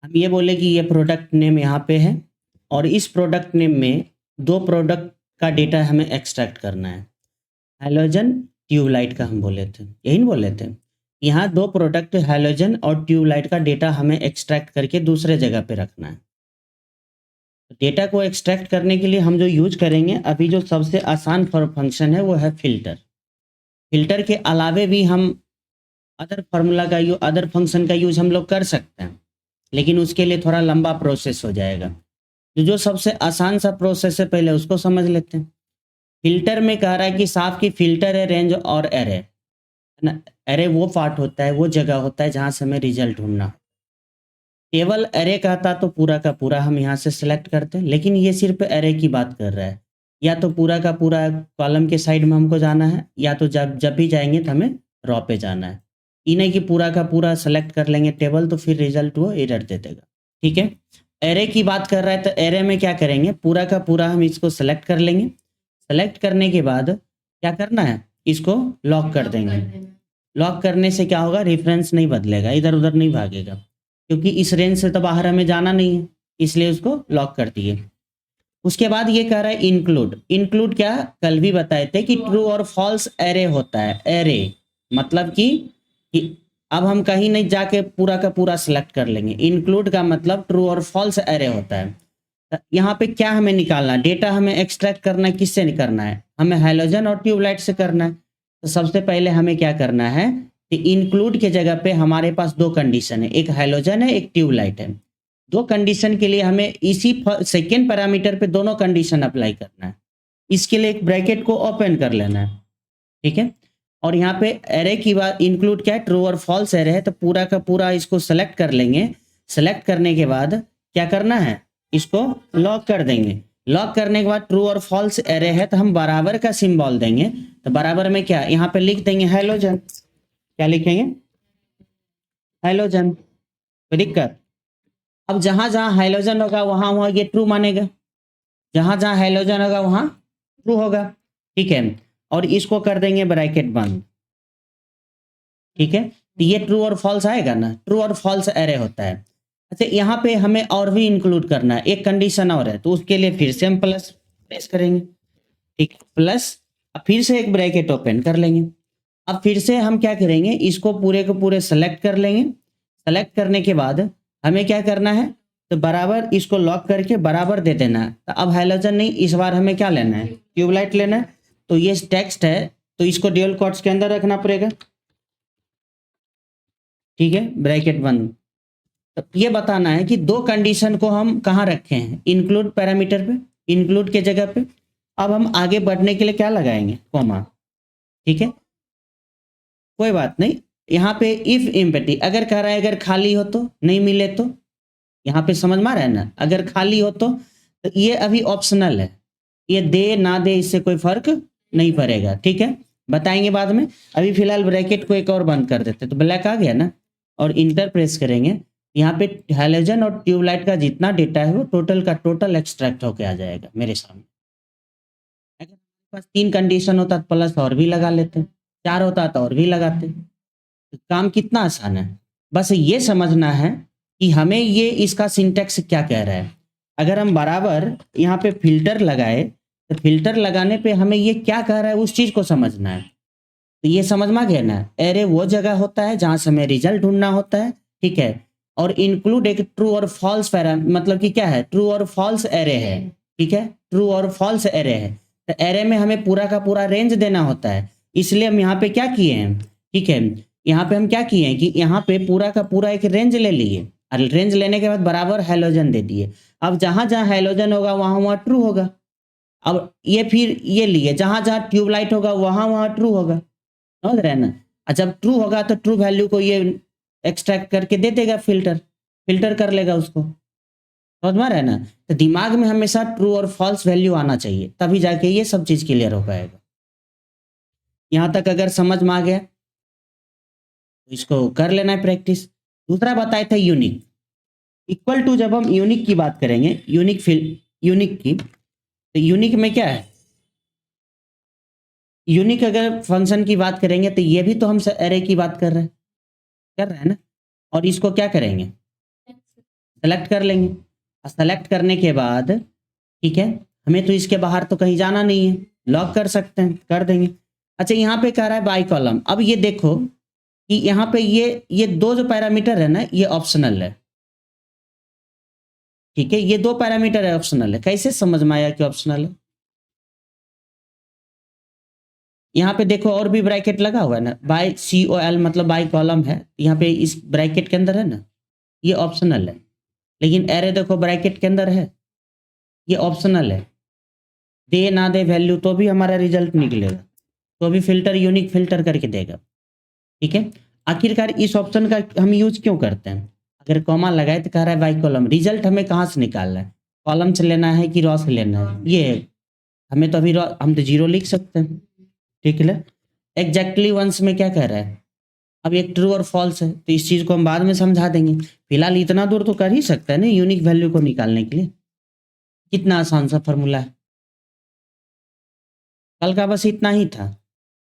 हम ये बोले कि ये प्रोडक्ट नेम यहाँ पे है और इस प्रोडक्ट नेम में 2 प्रोडक्ट का डेटा हमें एक्सट्रैक्ट करना है। हैलोजन, ट्यूबलाइट का हम बोले थे, यही ना बोले थे? यहाँ 2 प्रोडक्ट हैलोजन और ट्यूबलाइट का डेटा हमें एक्सट्रैक्ट करके दूसरे जगह पे रखना है। डेटा को एक्सट्रैक्ट करने के लिए हम जो यूज़ करेंगे, अभी जो सबसे आसान फंक्शन है वो है फ़िल्टर। फ़िल्टर के अलावे भी हम अदर फंक्शन का यूज़ हम लोग कर सकते हैं, लेकिन उसके लिए थोड़ा लंबा प्रोसेस हो जाएगा। तो जो सबसे आसान सा प्रोसेस है पहले उसको समझ लेते हैं। फ़िल्टर में कह रहा है कि साफ की फ़िल्टर है रेंज और एरे, है ना? एरे वो पार्ट होता है, वो जगह होता है जहाँ से हमें रिज़ल्ट ढूँढना हो। केवल एरे कहता तो पूरा का पूरा हम यहाँ से सेलेक्ट करते हैं, लेकिन ये सिर्फ़ एरे की बात कर रहा है। या तो पूरा का पूरा कॉलम के साइड में हमको जाना है, या तो जब भी जाएँगे तो हमें रो पे जाना है। ये नहीं कि पूरा का पूरा सेलेक्ट कर लेंगे टेबल तो फिर रिज़ल्ट वो एरर दे देगा, ठीक है? एरे की बात कर रहा है तो एरे में क्या करेंगे, पूरा का पूरा हम इसको सेलेक्ट कर लेंगे। सेलेक्ट करने के बाद क्या करना है, इसको लॉक कर देंगे। लॉक करने से क्या होगा, रेफरेंस नहीं बदलेगा, इधर-उधर नहीं भागेगा, क्योंकि इस रेंज से तो बाहर हमें जाना नहीं है, इसलिए उसको लॉक कर दिए। उसके बाद ये कह रहा है इंक्लूड। इंक्लूड क्या, कल भी बताए थे कि ट्रू और फॉल्स एरे होता है। एरे मतलब कि अब हम कहीं नहीं जाके पूरा का पूरा सेलेक्ट कर लेंगे। इंक्लूड का मतलब ट्रू और फॉल्स एरे होता है। यहाँ पे क्या हमें निकालना है, डेटा हमें एक्सट्रैक्ट करना है, किससे करना है, हमें हैलोजन और ट्यूबलाइट से करना है। तो सबसे पहले हमें क्या करना है कि इंक्लूड के जगह पे हमारे पास 2 कंडीशन है, एक हैलोजन है, एक ट्यूबलाइट है। 2 कंडीशन के लिए हमें इसी सेकेंड पैरामीटर पे दोनों कंडीशन अप्लाई करना है। इसके लिए एक ब्रैकेट को ओपन कर लेना है, ठीक है? और यहाँ पे एरे की बात, इंक्लूड क्या है, ट्रू और फॉल्स एरे है, तो पूरा का पूरा इसको सेलेक्ट कर लेंगे। सेलेक्ट करने के बाद क्या करना है, इसको लॉक कर देंगे। लॉक करने के बाद ट्रू और फॉल्स एरे है तो हम बराबर का सिंबल देंगे। तो बराबर में क्या, यहाँ पे लिख देंगे हैलोजन। क्या लिखेंगे, हैलोजन। कोई दिक्कत? अब जहां जहां हाइलोजन होगा वहां वहां ये ट्रू मानेगा, जहां जहां हाइलोजन होगा वहां ट्रू होगा, ठीक है? और इसको कर देंगे ब्रैकेट बंद, ठीक है? तो ये ट्रू और फॉल्स आएगा ना, ट्रू और फॉल्स एरे होता है। अच्छा, यहाँ पे हमें और भी इंक्लूड करना है, एक कंडीशन और है, तो उसके लिए फिर से हम प्लस प्रेस करेंगे, ठीक, प्लस। अब फिर से एक ब्रैकेट ओपन कर लेंगे। अब फिर से हम क्या करेंगे, इसको पूरे को पूरे सेलेक्ट कर लेंगे। सेलेक्ट करने के बाद हमें क्या करना है, तो बराबर इसको लॉक करके बराबर दे देना है। तो अब हैलोजन नहीं, इस बार हमें क्या लेना है, ट्यूबलाइट लेना है। तो ये टेक्स्ट है तो इसको ड्यूल कोट्स के अंदर रखना पड़ेगा, ठीक है, ब्रैकेट बंद। तो ये बताना है कि 2 कंडीशन को हम कहाँ रखे हैं, इंक्लूड पैरामीटर पे, इंक्लूड के जगह पे। अब हम आगे बढ़ने के लिए क्या लगाएंगे, कॉमा, ठीक है? कोई बात नहीं, यहाँ पे इफ एम्पटी अगर कह रहा है अगर खाली हो तो, नहीं मिले तो, यहाँ पे समझ में आ रहा है ना, अगर खाली हो तो ये अभी ऑप्शनल है, ये दे ना दे इससे कोई फर्क नहीं पड़ेगा, ठीक है? बताएंगे बाद में। अभी फिलहाल ब्रैकेट को एक और बंद कर देते, तो ब्लैक आ गया ना, और इंटर प्रेस करेंगे। यहाँ पे हैलोजन और ट्यूबलाइट का जितना डेटा है वो टोटल का टोटल एक्सट्रैक्ट होके आ जाएगा मेरे सामने। अगर हमारे पास 3 कंडीशन होता तो प्लस और भी लगा लेते, 4 होता तो और भी लगाते। तो काम कितना आसान है, बस ये समझना है कि हमें ये इसका सिंटैक्स क्या कह रहा है। अगर हम बराबर यहाँ पे फ़िल्टर लगाए, तो फ़िल्टर लगाने पे हमें ये क्या कह रहा है उस चीज़ को समझना है। तो ये समझ में आ गया ना, एरे वो जगह होता है जहाँ से हमें रिजल्ट ढूँढना होता है, ठीक है? और इंक्लूड एक ट्रू और फॉल्स मतलब कि क्या है, ट्रू और फॉल्स एरे है, ठीक है? ट्रू और फॉल्स एरे है। तो एरे में हमें पूरा का पूरा रेंज देना होता है, इसलिए हम यहाँ पे क्या किए हैं, ठीक है? यहाँ पे हम क्या किए हैं कि यहाँ पे पूरा का पूरा एक रेंज ले लिए, और रेंज लेने के बाद बराबर हैलोजन दे दिए। अब जहाँ-जहाँ हैलोजन होगा वहाँ-वहाँ ट्रू होगा। अब ये फिर ये लिए, जहाँ-जहाँ ट्यूबलाइट होगा वहाँ-वहाँ ट्रू होगा। समझ रहे हैं ना? और जब ट्रू होगा तो ट्रू वैल्यू को ये एक्सट्रैक्ट करके दे देगा, फ़िल्टर कर लेगा उसको। समझ में आ रहा है ना? तो दिमाग में हमेशा ट्रू और फॉल्स वैल्यू आना चाहिए, तभी जाके ये सब चीज़ क्लियर हो पाएगा। यहाँ तक अगर समझ में आ गया, तो इसको कर लेना है प्रैक्टिस। दूसरा बताए थे यूनिक। इक्वल टू जब हम यूनिक की बात करेंगे, यूनिक की, तो यूनिक में क्या है? यूनिक अगर फंक्शन की बात करेंगे तो ये भी तो हम एरे की बात कर रहे हैं ना? और इसको क्या करेंगे? सेलेक्ट कर लेंगे। सेलेक्ट करने के बाद ठीक है, हमें तो इसके बाहर तो कहीं जाना नहीं है, लॉक कर सकते हैं, कर देंगे। अच्छा यहाँ पे कह रहा है बाई कॉलम। अब ये देखो कि यहाँ पे ये दो जो पैरामीटर है ना, ये ऑप्शनल है। ठीक है, ये दो पैरामीटर है ऑप्शनल है। कैसे समझ में आया कि ऑप्शनल है? यहाँ पे देखो और भी ब्रैकेट लगा हुआ है ना, बाय COL मतलब बाय कॉलम है, यहाँ पे इस ब्रैकेट के अंदर है ना, ये ऑप्शनल है। लेकिन एरे देखो ब्रैकेट के अंदर है, ये ऑप्शनल है। दे ना दे वैल्यू तो भी हमारा रिजल्ट निकलेगा, तो भी फिल्टर यूनिक फिल्टर करके देगा। ठीक है, आखिरकार इस ऑप्शन का हम यूज क्यों करते हैं? अगर कॉमा लगाए तो कह रहा है बाई कॉलम, रिजल्ट हमें कहाँ से निकालना है? कॉलम से लेना है कि रॉ से लेना है? ये है। हमें तो अभी रॉ, हम तो 0 लिख सकते हैं। ठीक है, एग्जैक्टली वंस में क्या कह रहा है? अब एक ट्रू और फॉल्स है, तो इस चीज को हम बाद में समझा देंगे। फिलहाल इतना दूर तो कर ही सकता है ना यूनिक वैल्यू को निकालने के लिए। कितना आसान सा फॉर्मूला है, कल का बस इतना ही था।